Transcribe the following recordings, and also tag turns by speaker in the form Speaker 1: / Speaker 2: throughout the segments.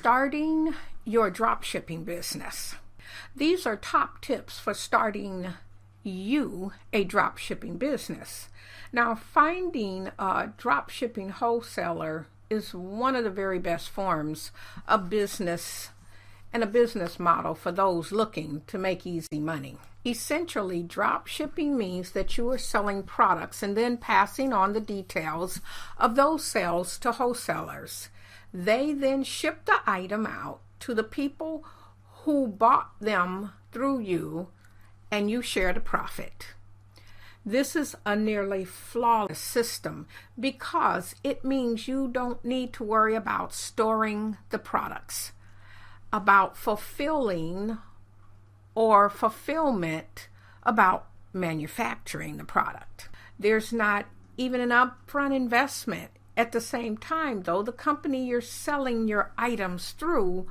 Speaker 1: starting your dropshipping business. These are top tips for starting you a dropshipping business. Now, finding a dropshipping wholesaler is one of the very best forms of business and a business model for those looking to make easy money. Essentially, dropshipping means that you are selling products and then passing on the details of those sales to wholesalers. They then ship the item out to the people who bought them through you, and you share the profit. This is a nearly flawless system because it means you don't need to worry about storing the products, about fulfilling or fulfillment, about manufacturing the product. There's not even an upfront investment. At the same time, though, the company you're selling your items through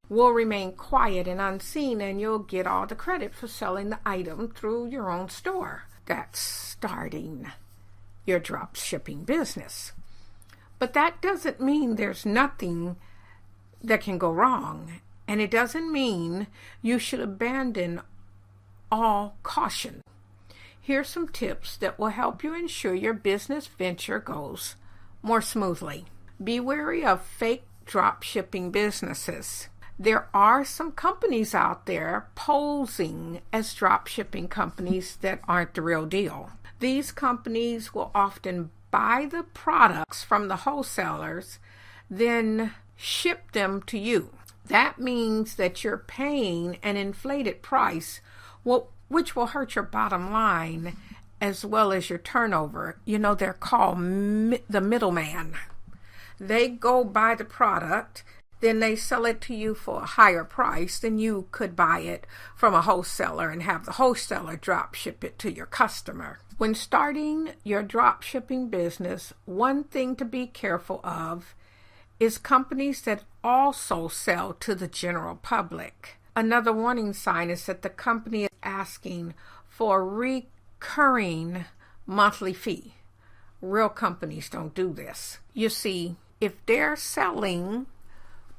Speaker 1: will remain quiet and unseen, and you'll get all the credit for selling the item through your own store. That's starting your drop shipping business. But that doesn't mean there's nothing that can go wrong, and it doesn't mean you should abandon all caution. Here's some tips that will help you ensure your business venture goes more smoothly. Be wary of fake drop shipping businesses. There are some companies out there posing as drop shipping companies that aren't the real deal. These companies will often buy the products from the wholesalers, then ship them to you. That means that you're paying an inflated price, which will hurt your bottom line as well as your turnover. You know, they're called the middleman. They go buy the product, then they sell it to you for a higher price than you could buy it from a wholesaler and have the wholesaler drop ship it to your customer. When starting your drop shipping business, one thing to be careful of is companies that also sell to the general public. Another warning sign is that the company is asking for a recurring monthly fee. Real companies don't do this. You see, if they're selling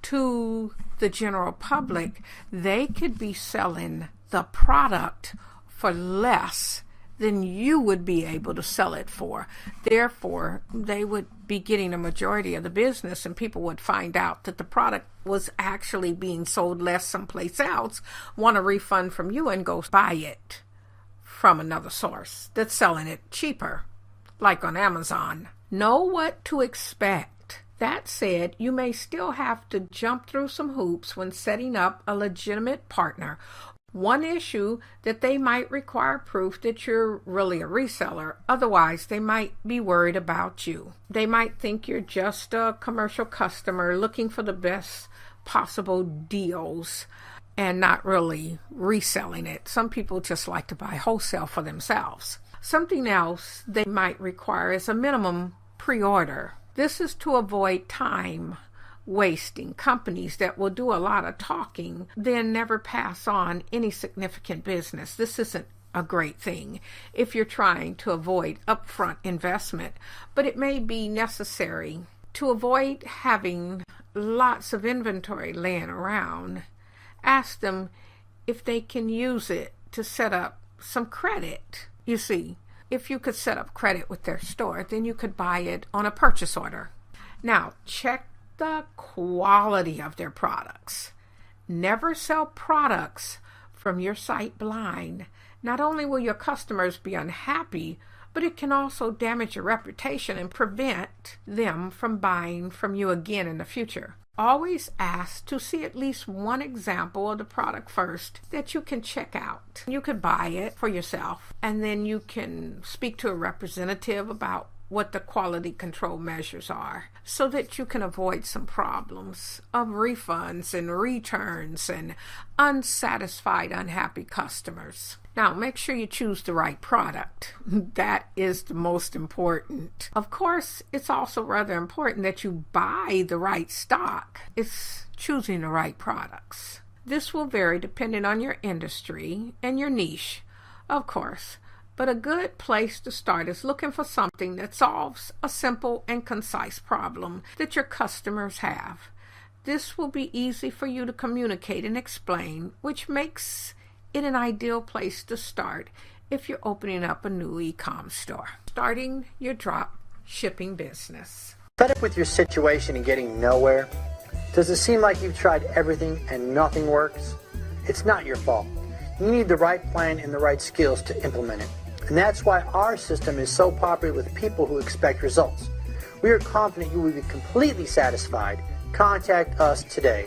Speaker 1: to the general public, they could be selling the product for less than you would be able to sell it for. Therefore, they would be getting a majority of the business, and people would find out that the product was actually being sold less someplace else, want a refund from you, and go buy it from another source that's selling it cheaper, like on Amazon. Know what to expect. That said, you may still have to jump through some hoops when setting up a legitimate partner. One issue that they might require proof that you're really a reseller. Otherwise, they might be worried about you. They might think you're just a commercial customer looking for the best possible deals and not really reselling it. Some people just like to buy wholesale for themselves. Something else they might require is a minimum pre-order. This is to avoid time wasting. Companies that will do a lot of talking then never pass on any significant business. This isn't a great thing if you're trying to avoid upfront investment, but it may be necessary to avoid having lots of inventory laying around. Ask them if they can use it to set up some credit. You see, if you could set up credit with their store, then you could buy it on a purchase order. Now, check the quality of their products. Never sell products from your site blind. Not only will your customers be unhappy, but it can also damage your reputation and prevent them from buying from you again in the future. Always ask to see at least one example of the product first that you can check out. You could buy it for yourself, and then you can speak to a representative about what the quality control measures are so that you can avoid some problems of refunds and returns and unsatisfied, unhappy customers. Now, make sure you choose the right product. That is the most important. Of course, it's also rather important that you buy the right stock. It's choosing the right products. This will vary depending on your industry and your niche, of course. But a good place to start is looking for something that solves a simple and concise problem that your customers have. This will be easy for you to communicate and explain, which makes it an ideal place to start if you're opening up a new e-com store. Starting your drop shipping business.
Speaker 2: Fed up with your situation and getting nowhere? Does it seem like you've tried everything and nothing works? It's not your fault. You need the right plan and the right skills to implement it. And that's why our system is so popular with people who expect results. We are confident you will be completely satisfied. Contact us today.